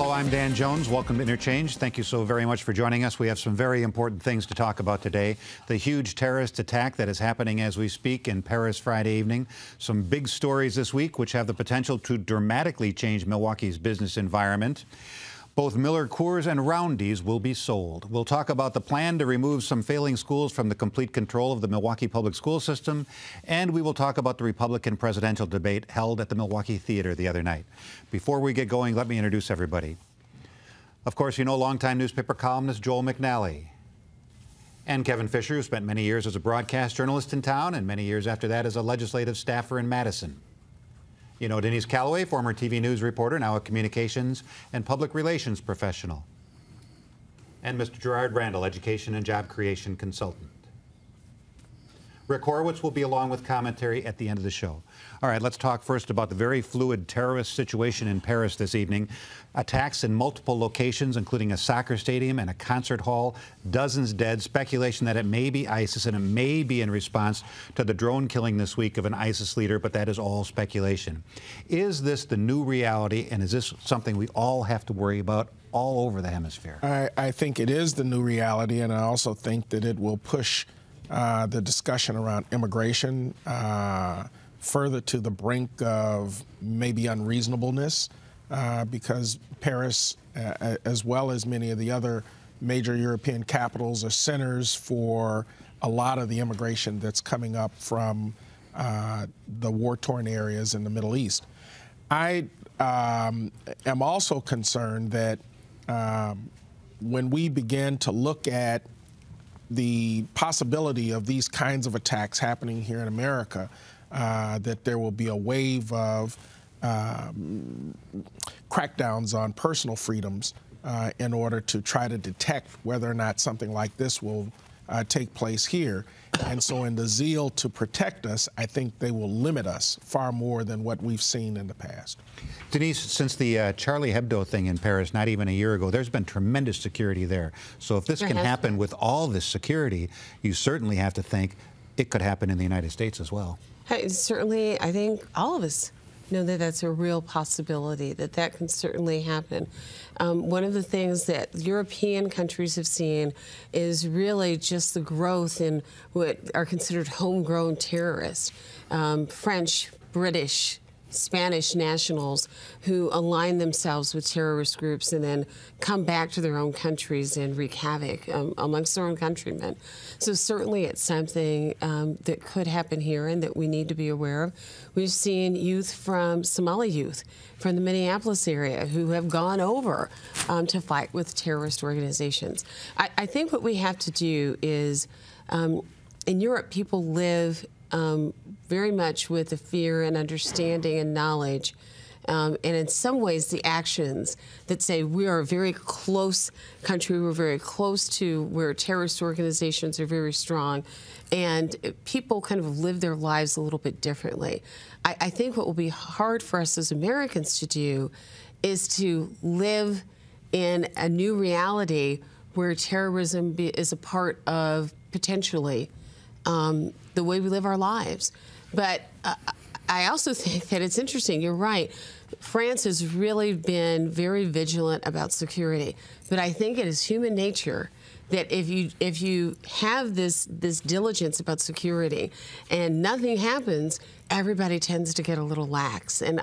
Hello, I'm Dan Jones. Welcome to interCHANGE. Thank you so very much for joining us. We have some very important things to talk about today. The huge terrorist attack that is happening as we speak in Paris Friday evening. Some big stories this week which have the potential to dramatically change Milwaukee's business environment. Both Miller Coors and Roundy's will be sold. We'll talk about the plan to remove some failing schools from the complete control of the Milwaukee public school system. And we will talk about the Republican presidential debate held at the Milwaukee Theater the other night. Before we get going, let me introduce everybody. Of course, you know longtime newspaper columnist Joel McNally. And Kevin Fishcer, who spent many years as a broadcast journalist in town and many years after that as a legislative staffer in Madison. You know Denise Callaway, former TV news reporter, now a communications and public relations professional. And Mr. Gerard, Randall, education and job creation consultant. Rick Horowitz will be along with commentary at the end of the show. All right, let's talk first about the very fluid terrorist situation in Paris this evening. Attacks in multiple locations, including a soccer stadium and a concert hall. Dozens dead. Speculation that it may be ISIS and it may be in response to the drone killing this week of an ISIS leader, but that is all speculation. Is this the new reality, and is this something we all have to worry about all over the hemisphere? I think it is the new reality, and I also think that it will push the discussion around immigration further to the brink of maybe unreasonableness, because Paris, as well as many of the other major European capitals, are centers for a lot of the immigration that's coming up from the war-torn areas in the Middle East. I am also concerned that when we begin to look at the possibility of these kinds of attacks happening here in America, that there will be a wave of crackdowns on personal freedoms in order to try to detect whether or not something like this will take place here. And so in the zeal to protect us, I think they will limit us far more than what we've seen in the past. Denise, since the Charlie Hebdo thing in Paris, not even a year ago, there's been tremendous security there. So if this can happen with all this security, you certainly have to think it could happen in the United States as well. Hey, certainly, I think all of us know that that's a real possibility, that that can certainly happen. One of the things that European countries have seen is really just the growth in what are considered homegrown terrorists, French, British, Spanish nationals who align themselves with terrorist groups and then come back to their own countries and wreak havoc amongst their own countrymen. So certainly it's something that could happen here and that we need to be aware of. We've seen youth from Somali youth from the Minneapolis area who have gone over to fight with terrorist organizations. I think what we have to do is, in Europe, people live very much with the fear and understanding and knowledge, and in some ways the actions that say we are a very close country, we're very close to where terrorist organizations are very strong, and people kind of live their lives a little bit differently. I think what will be hard for us as Americans to do is to live in a new reality where terrorism is a part of potentially the way we live our lives. But I also think that it's interesting. You're right. France has really been very vigilant about security. But I think it is human nature that if you have this diligence about security and nothing happens, everybody tends to get a little lax. And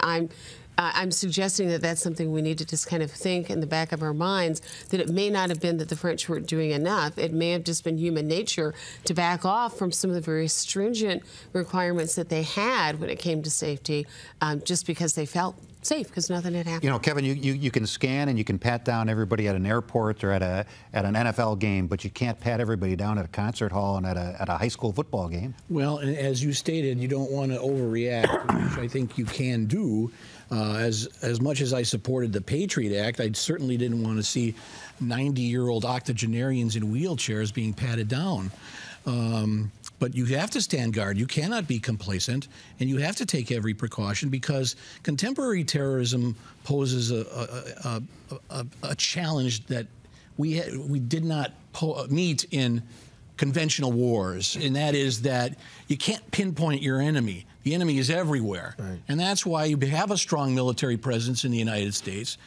I'm suggesting that that's something we need to just kind of think in the back of our minds, that it may not have been that the French weren't doing enough. It may have just been human nature to back off from some of the very stringent requirements that they had when it came to safety, just because they felt safe, because nothing had happened. You know, Kevin, you can scan and you can pat down everybody at an airport or at an NFL game, but you can't pat everybody down at a concert hall and at a high school football game. Well, and as you stated, you don't want to overreact, which I think you can do. As much as I supported the Patriot Act, I certainly didn't want to see 90-year-old octogenarians in wheelchairs being patted down. But you have to stand guard. You cannot be complacent, and you have to take every precaution, because contemporary terrorism poses a challenge that we did not meet in conventional wars, and that is that you can't pinpoint your enemy. The enemy is everywhere. Right. And that's why you have a strong military presence in the United States.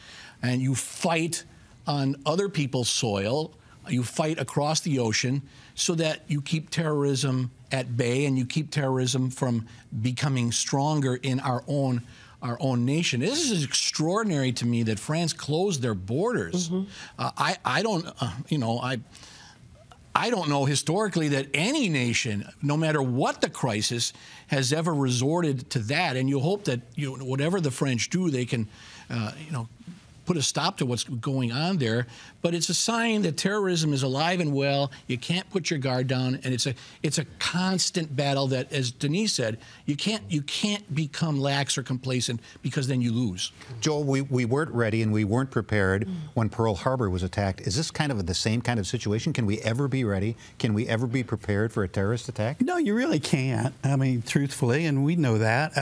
and you fight on other people's soil. You fight across the ocean so that you keep terrorism at bay and you keep terrorism from becoming stronger in our own nation. This is extraordinary to me that France closed their borders. I don't know historically that any nation, no matter what the crisis, has ever resorted to that. And you hope that whatever the French do, they can put a stop to what's going on there. But it's a sign that terrorism is alive and well. You can't put your guard down, and it's a constant battle that, as Denise said, you can't become lax or complacent, because then you lose. Joel, we weren't ready and we weren't prepared when Pearl Harbor was attacked. Is this kind of the same kind of situation? Can we ever be ready? Can we ever be prepared for a terrorist attack? No, you really can't. I mean, truthfully, and we know that.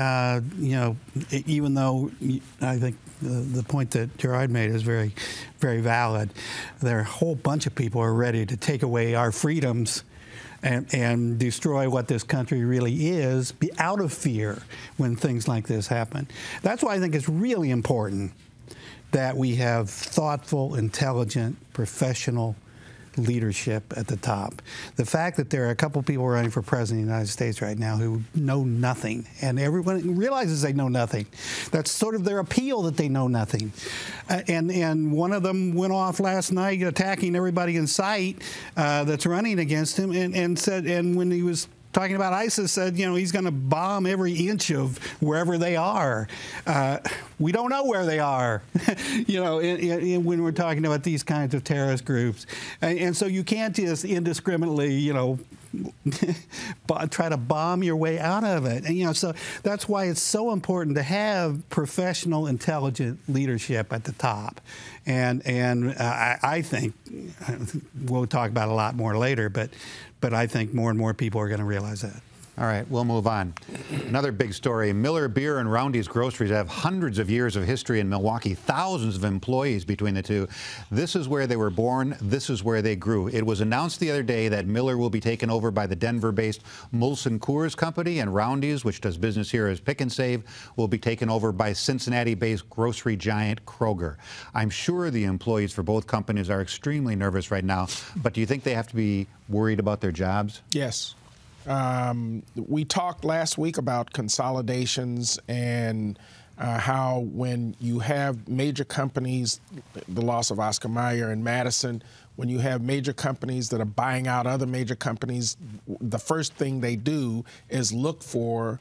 Even though I think the point that Gerard made is very, very valid. There are a whole bunch of people who are ready to take away our freedoms and destroy what this country really is, be out of fear when things like this happen. That's why I think it's really important that we have thoughtful, intelligent, professional leadership at the top. The fact that there are a couple people running for president of the United States right now who know nothing, and everyone realizes they know nothing. That's sort of their appeal, that they know nothing. And one of them went off last night attacking everybody in sight that's running against him, and when he was talking about ISIS, said, he's going to bomb every inch of wherever they are. We don't know where they are, when we're talking about these kinds of terrorist groups. And so you can't just indiscriminately, try to bomb your way out of it. And, so that's why it's so important to have professional, intelligent leadership at the top. And I think, we'll talk about it a lot more later, but I think more and more people are going to realize that. All right, we'll move on. Another big story. Miller Beer and Roundy's Groceries have hundreds of years of history in Milwaukee, thousands of employees between the two. This is where they were born. This is where they grew. It was announced the other day that Miller will be taken over by the Denver-based Molson Coors company, and Roundy's, which does business here as Pick and Save, will be taken over by Cincinnati-based grocery giant Kroger. I'm sure the employees for both companies are extremely nervous right now, but do you think they have to be worried about their jobs? Yes. We talked last week about consolidations and how when you have major companies, the loss of Oscar Mayer and Madison, when you have major companies that are buying out other major companies, the first thing they do is look for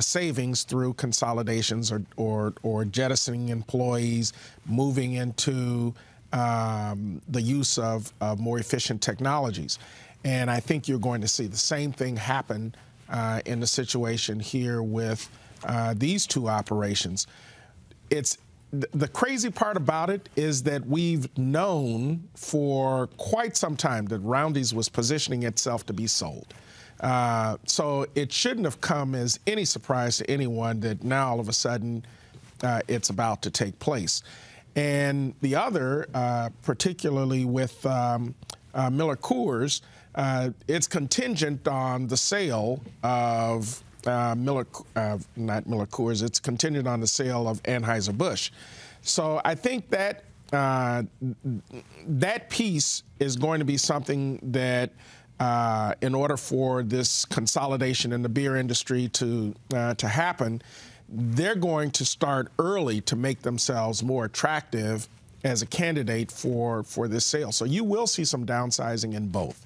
savings through consolidations or jettisoning employees, moving into the use of more efficient technologies. And I think you're going to see the same thing happen in the situation here with these two operations. The crazy part about it is that we've known for quite some time that Roundy's was positioning itself to be sold. So it shouldn't have come as any surprise to anyone that now all of a sudden it's about to take place. And the other, particularly with Miller Coors, it's contingent on the sale of not Miller Coors. It's contingent on the sale of Anheuser-Busch. So I think that that piece is going to be something that, in order for this consolidation in the beer industry to happen, they're going to start early to make themselves more attractive as a candidate for this sale. So you will see some downsizing in both.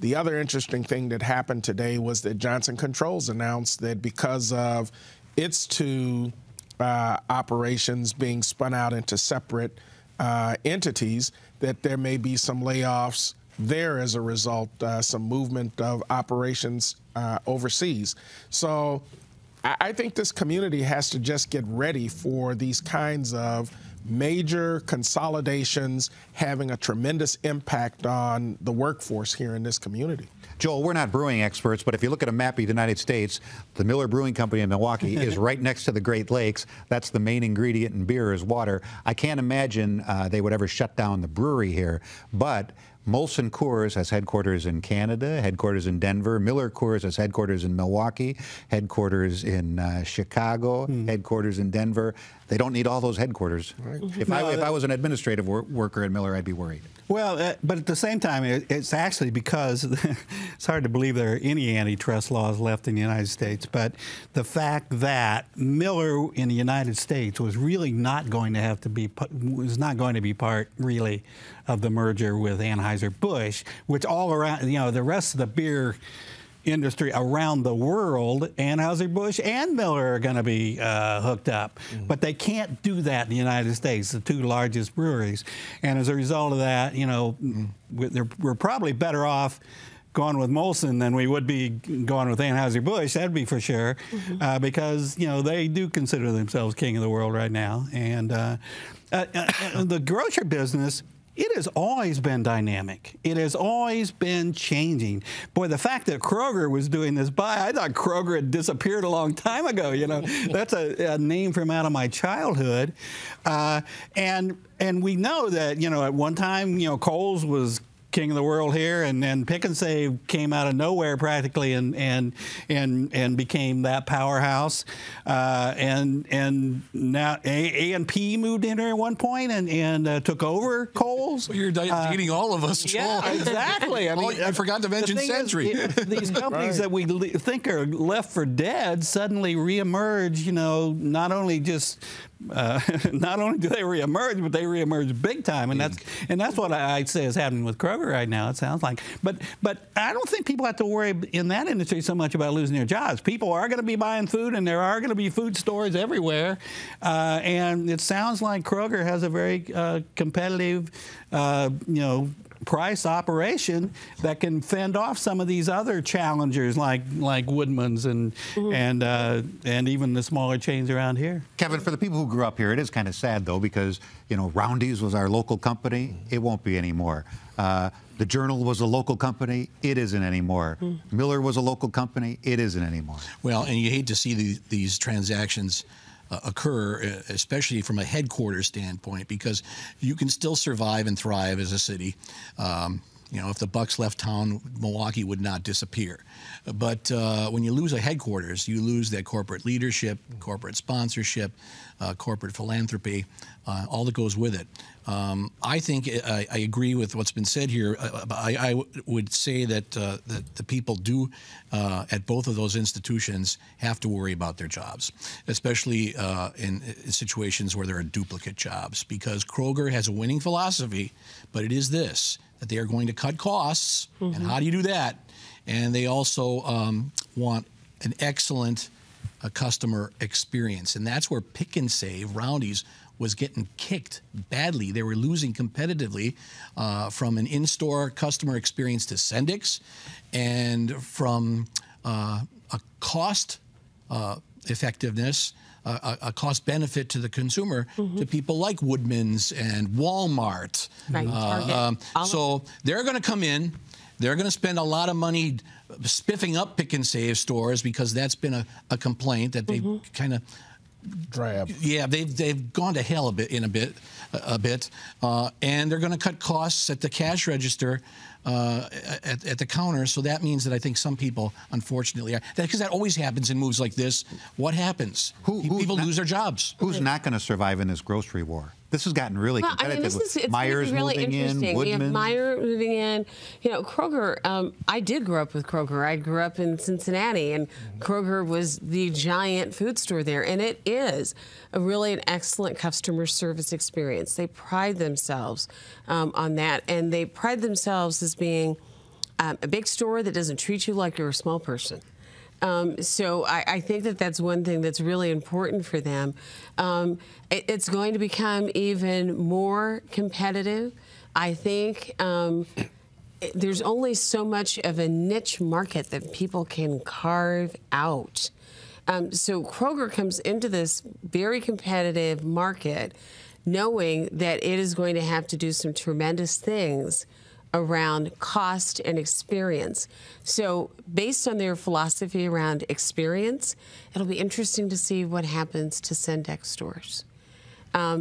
The other interesting thing that happened today was that Johnson Controls announced that because of its two operations being spun out into separate entities, that there may be some layoffs there as a result, some movement of operations overseas. So I think this community has to just get ready for these kinds of major consolidations having a tremendous impact on the workforce here in this community. Joel, we're not brewing experts, but if you look at a map of the United States, the Miller Brewing Company in Milwaukee is right next to the Great Lakes. That's the main ingredient in beer is water. I can't imagine they would ever shut down the brewery here. But Molson Coors has headquarters in Canada, headquarters in Denver. Miller Coors has headquarters in Milwaukee, headquarters in Chicago, headquarters in Denver. They don't need all those headquarters. Right. If I was an administrative worker at Miller, I'd be worried. Well, but at the same time, it's actually because it's hard to believe there are any antitrust laws left in the United States. But the fact that Miller in the United States was really not going to be part really of the merger with Anheuser-Busch, which all around, the rest of the beer industry around the world, Anheuser-Busch and Miller are going to be hooked up. But they can't do that in the United States, the two largest breweries. And as a result of that, we're probably better off going with Molson than we would be going with Anheuser-Busch, that'd be for sure, because, they do consider themselves king of the world right now. And the grocery business, it has always been dynamic. It has always been changing. Boy, the fact that Kroger was doing this I thought Kroger had disappeared a long time ago. That's a name from out of my childhood. And we know that, at one time, Coles was king of the world here, and then Pick and Save came out of nowhere practically and became that powerhouse. And now A&P moved in there at one point and took over Coles. Well, you're eating all of us. Yeah, exactly. I forgot to mention Century. These companies that we think are left for dead suddenly reemerge. Not only do they reemerge, but they reemerge big time, and that's what I'd say is happening with Kroger right now. It sounds like, but I don't think people have to worry in that industry so much about losing their jobs. People are going to be buying food, and there are going to be food stores everywhere, and it sounds like Kroger has a very competitive, price operation that can fend off some of these other challengers like Woodman's and even the smaller chains around here. Kevin, for the people who grew up here, it is kind of sad though, because Roundy's was our local company. It won't be anymore. The Journal was a local company. It isn't anymore. Miller was a local company. It isn't anymore. Well, and you hate to see these transactions occur, especially from a headquarters standpoint, because you can still survive and thrive as a city. If the Bucks left town, Milwaukee would not disappear. But when you lose a headquarters, you lose that corporate leadership, corporate sponsorship, corporate philanthropy, all that goes with it. I think I agree with what's been said here. I would say that the people do at both of those institutions have to worry about their jobs, especially in situations where there are duplicate jobs, because Kroger has a winning philosophy, but it is this, that they are going to cut costs. And how do you do that? And they also want an excellent customer experience. And that's where Pick and Save, Roundy's, was getting kicked badly. They were losing competitively from an in-store customer experience to Sendix, and from a cost effectiveness, a cost benefit to the consumer to people like Woodman's and Walmart. Right. So they're going to come in. They're going to spend a lot of money spiffing up Pick and Save stores, because that's been a complaint that they kind of drab. Yeah, they've gone to hell a bit, and they're going to cut costs at the cash register, at the counter. So that means that I think some people, unfortunately, because that always happens in moves like this. What happens? People lose their jobs. Who's not going to survive in this grocery war? This has gotten really competitive. It's Myers really moving interesting. in, Woodman. You have Meyer moving in. Kroger, I did grow up with Kroger. I grew up in Cincinnati, and Kroger was the giant food store there. And it is really an excellent customer service experience. They pride themselves on that. And they pride themselves as being a big store that doesn't treat you like you're a small person. So I think that that's one thing that's really important for them. It's going to become even more competitive. I think there's only so much of a niche market that people can carve out. So Kroger comes into this very competitive market knowing that it is going to have to do some tremendous things around cost and experience. So based on their philosophy around experience, it'll be interesting to see what happens to Sendix stores.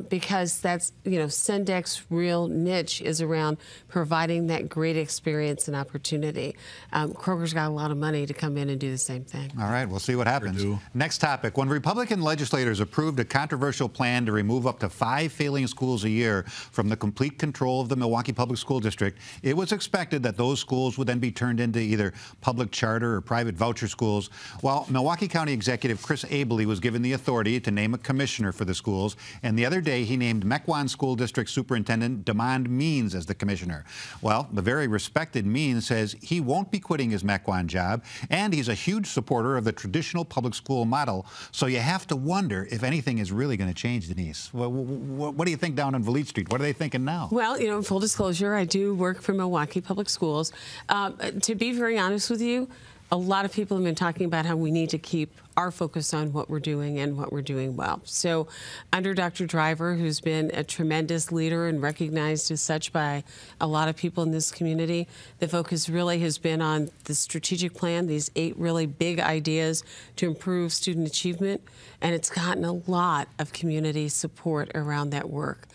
because that's, Sendec's real niche is around providing that great experience and opportunity. Kroger's got a lot of money to come in and do the same thing. All right, we'll see what happens. Next topic. When Republican legislators approved a controversial plan to remove up to 5 failing schools a year from the complete control of the Milwaukee Public School District, it was expected that those schools would then be turned into either public charter or private voucher schools. Well, Milwaukee County Executive Chris Abele was given the authority to name a commissioner for the schools, and the other day he named Mequon School District Superintendent Demond Means as the commissioner. Well, the very respected Means says he won't be quitting his Mequon job, and he's a huge supporter of the traditional public school model. So you have to wonder if anything is really going to change, Denise. What do you think down on Valete Street? What are they thinking now? Well, full disclosure, I do work for Milwaukee Public Schools. To be very honest with you, a lot of people have been talking about how we need to keep our focus on what we're doing and what we're doing well. So under Dr. Driver, who's been a tremendous leader and recognized as such by a lot of people in this community, the focus really has been on the strategic plan, these 8 really big ideas to improve student achievement, and it's gotten a lot of community support around that work.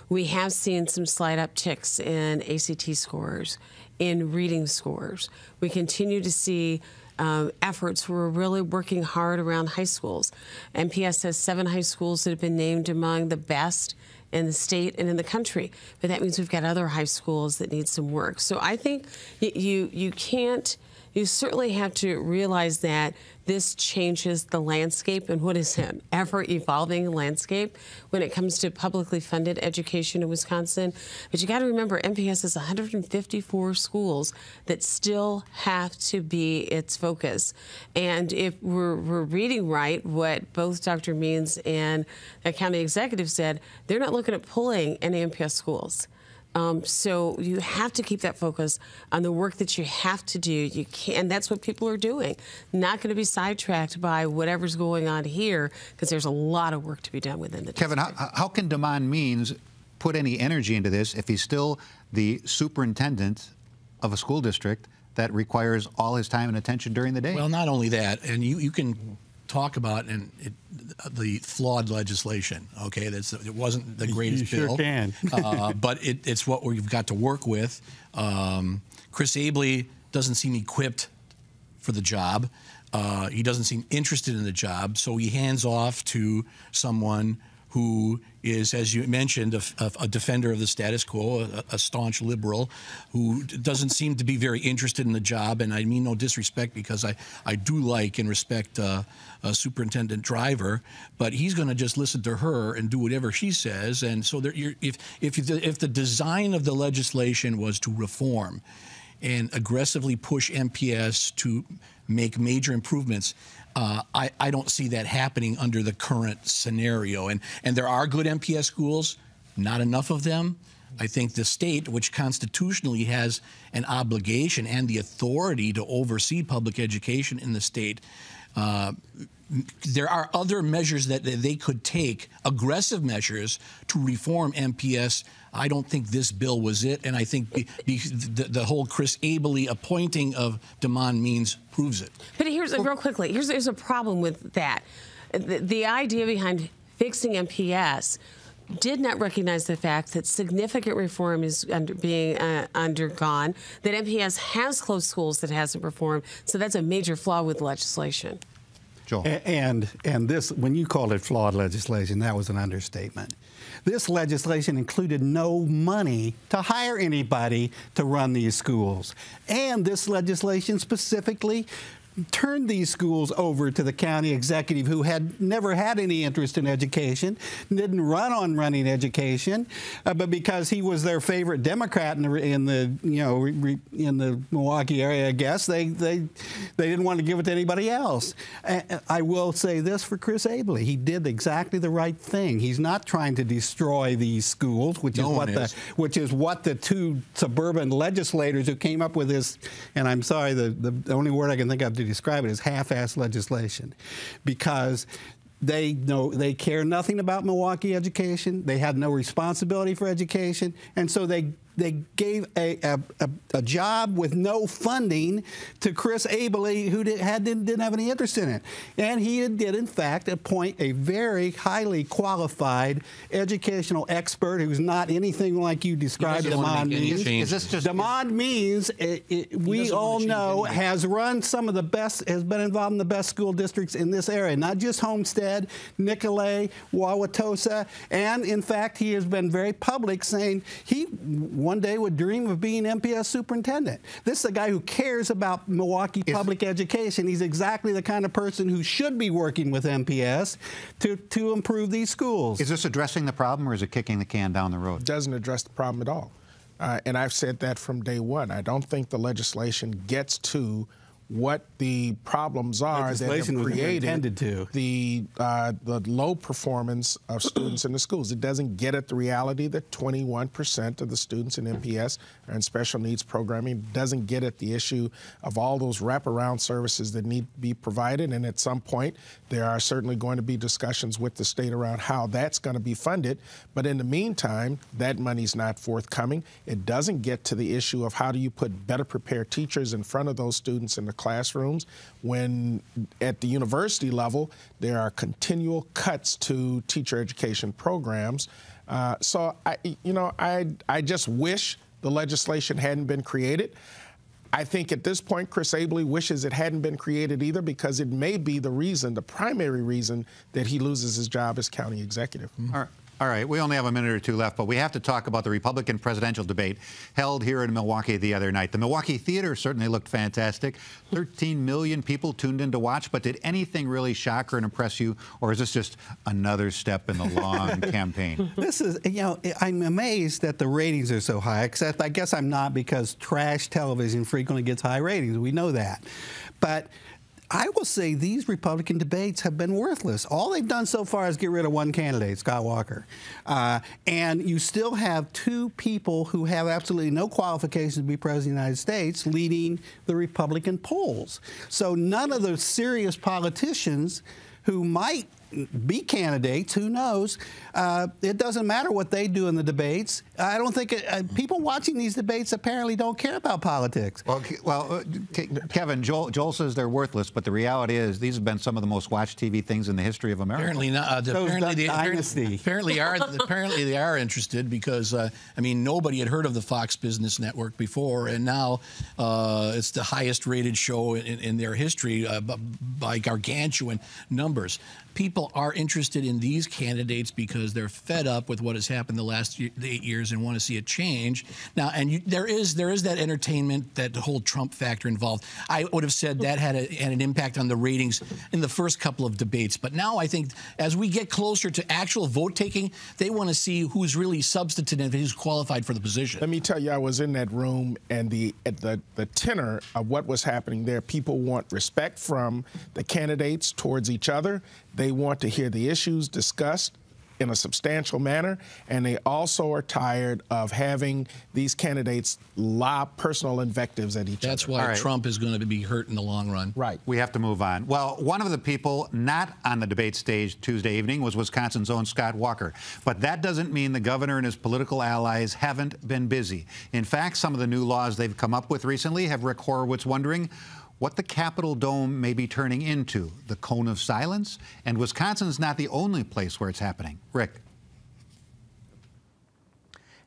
We have seen some slight upticks in ACT scores, in reading scores. We continue to see efforts. We're really working hard around high schools. MPS has 7 high schools that have been named among the best in the state and in the country. But that means we've got other high schools that need some work. So I think you certainly have to realize that this changes the landscape and what is an ever-evolving landscape when it comes to publicly funded education in Wisconsin. But you got to remember, MPS has 154 schools that still have to be its focus. And if we're reading right what both Dr. Means and the county executive said, they're not looking at pulling any MPS schools. So you have to keep that focus on the work that you have to do. You can't, and that's what people are doing. Not going to be sidetracked by whatever's going on here, because there's a lot of work to be done within the district. Kevin, how can Demond Means put any energy into this if he's still the superintendent of a school district that requires all his time and attention during the day? Well, not only that, and you can talk about the flawed legislation. Okay, it wasn't the greatest bill. You sure can. But it's what we've got to work with. Chris Abele doesn't seem equipped for the job. He doesn't seem interested in the job, so he hands off to someone who is, as you mentioned, a defender of the status quo, a staunch liberal, who doesn't seem to be very interested in the job. And I mean no disrespect, because I do like and respect Superintendent Driver, but he's going to just listen to her and do whatever she says. And so if the design of the legislation was to reform and aggressively push MPS to make major improvements, I don't see that happening under the current scenario. And there are good MPS schools, not enough of them. I think the state, which constitutionally has an obligation and the authority to oversee public education in the state, there are other measures that they could take, aggressive measures to reform MPS. I don't think this bill was it, and I think the whole Chris Abele appointing of Demond Means proves it. But real quickly, here's a problem with that. The idea behind fixing MPS did not recognize the fact that significant reform is being undergone, that MPS has closed schools that hasn't performed, so that's a major flaw with legislation. Joel. And this, when you called it flawed legislation, that was an understatement. This legislation included no money to hire anybody to run these schools. And this legislation specifically turned these schools over to the county executive, who had never had any interest in education, didn't run on running education, but because he was their favorite Democrat in the Milwaukee area, I guess they didn't want to give it to anybody else. I will say this for Chris Abele: he did exactly the right thing. He's not trying to destroy these schools, which is what the 2 suburban legislators who came up with this, and I'm sorry, the only word I can think of to describe it is half-assed legislation, because they care nothing about Milwaukee education. They had no responsibility for education, and so they They gave a job with no funding to Chris Abele, who didn't have any interest in it. And he did, in fact, appoint a very highly qualified educational expert who's not anything like you described Demond means. Is this just Demond means, we all know, has run some of the best, has been involved in the best school districts in this area, not just Homestead, Nicolet, Wauwatosa, and in fact, he has been very public saying he one day would dream of being MPS superintendent. This is a guy who cares about Milwaukee public education. He's exactly the kind of person who should be working with MPS to improve these schools. Is this addressing the problem, or is it kicking the can down the road? It doesn't address the problem at all. And I've said that from day one. I don't think the legislation gets to what the problems are that have created the low performance of students in the schools. It doesn't get at the reality that 21% of the students in MPS are in special needs programming. It doesn't get at the issue of all those wraparound services that need to be provided. And at some point, there are certainly going to be discussions with the state around how that's going to be funded. But in the meantime, that money's not forthcoming. It doesn't get to the issue of how do you put better prepared teachers in front of those students in the classrooms when at the university level there are continual cuts to teacher education programs. So I just wish the legislation hadn't been created. I think at this point Chris Abele wishes it hadn't been created either, because it may be the reason, the primary reason, that he loses his job as county executive. All right, we only have a minute or two left, but we have to talk about the Republican presidential debate held here in Milwaukee the other night. The Milwaukee Theater certainly looked fantastic. 13 million people tuned in to watch, but did anything really shock or impress you, or is this just another step in the long campaign? This is, I'm amazed that the ratings are so high, except I guess I'm not, because trash television frequently gets high ratings. We know that. But I will say these Republican debates have been worthless. All they've done so far is get rid of one candidate, Scott Walker. And you still have two people who have absolutely no qualifications to be president of the United States leading the Republican polls. So none of the serious politicians who might be candidates, who knows, it doesn't matter what they do in the debates. I don't think people watching these debates apparently don't care about politics. Well, Kevin, Joel says they're worthless, but the reality is these have been some of the most watched TV things in the history of America. Apparently not. Apparently they are interested, because nobody had heard of the Fox Business Network before, and now it's the highest rated show in their history by gargantuan numbers. People are interested in these candidates because they're fed up with what has happened the last 8 years and want to see a change. Now, and there is that entertainment, that whole Trump factor involved. I would have said that had an impact on the ratings in the first couple of debates. But now I think as we get closer to actual vote taking, they want to see who's really substantive and who's qualified for the position. Let me tell you, I was in that room, and the tenor of what was happening there, people want respect from the candidates towards each other. They want to hear the issues discussed in a substantial manner, and they also are tired of having these candidates lob personal invectives at each other. That's why Trump is going to be hurt in the long run. Right. We have to move on. Well, one of the people not on the debate stage Tuesday evening was Wisconsin's own Scott Walker. But that doesn't mean the governor and his political allies haven't been busy. In fact, some of the new laws they've come up with recently have Rick Horowitz wondering what the Capitol dome may be turning into, the cone of silence. And Wisconsin's not the only place where it's happening. Rick.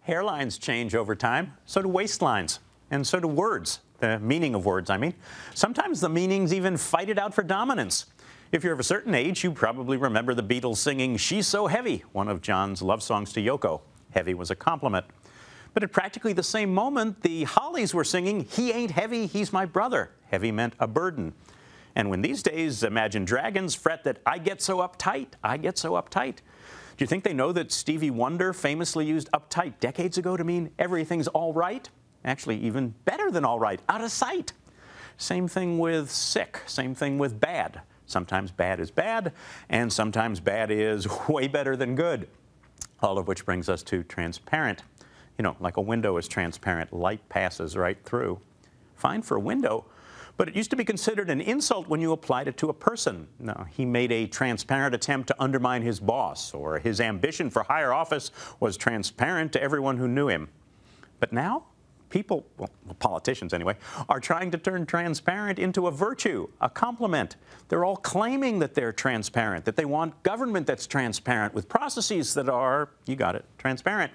Hairlines change over time, so do waistlines, and so do words, the meaning of words, I mean. Sometimes the meanings even fight it out for dominance. If you're of a certain age, you probably remember the Beatles singing "She's So Heavy," one of John's love songs to Yoko. Heavy was a compliment. But at practically the same moment, the Hollies were singing "He Ain't Heavy, He's My Brother." Heavy meant a burden. And when these days Imagine Dragons fret that "I get so uptight, I get so uptight," do you think they know that Stevie Wonder famously used uptight decades ago to mean everything's all right? Actually, even better than all right, out of sight. Same thing with sick, same thing with bad. Sometimes bad is bad, and sometimes bad is way better than good. All of which brings us to transparent. You know, like a window is transparent, light passes right through. Fine for a window, but it used to be considered an insult when you applied it to a person. No, he made a transparent attempt to undermine his boss, or his ambition for higher office was transparent to everyone who knew him. But now, people, well, politicians anyway, are trying to turn transparent into a virtue, a compliment. They're all claiming that they're transparent, that they want government that's transparent with processes that are, you got it, transparent.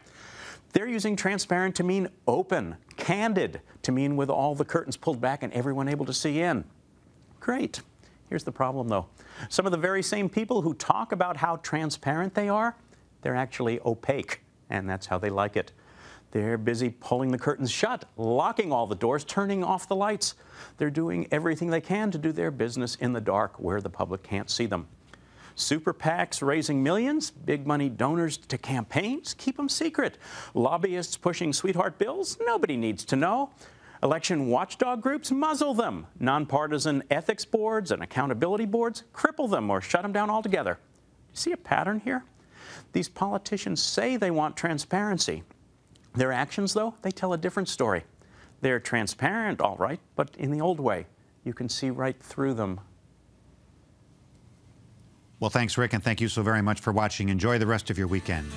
They're using transparent to mean open, candid, to mean with all the curtains pulled back and everyone able to see in. Great. Here's the problem, though. Some of the very same people who talk about how transparent they are, they're actually opaque, and that's how they like it. They're busy pulling the curtains shut, locking all the doors, turning off the lights. They're doing everything they can to do their business in the dark where the public can't see them. Super PACs raising millions, big money donors to campaigns, keep them secret. Lobbyists pushing sweetheart bills, nobody needs to know. Election watchdog groups, muzzle them. Nonpartisan ethics boards and accountability boards, cripple them or shut them down altogether. See a pattern here? These politicians say they want transparency. Their actions, though, they tell a different story. They're transparent, all right, but in the old way. You can see right through them. Well, thanks, Rick, and thank you so very much for watching. Enjoy the rest of your weekend.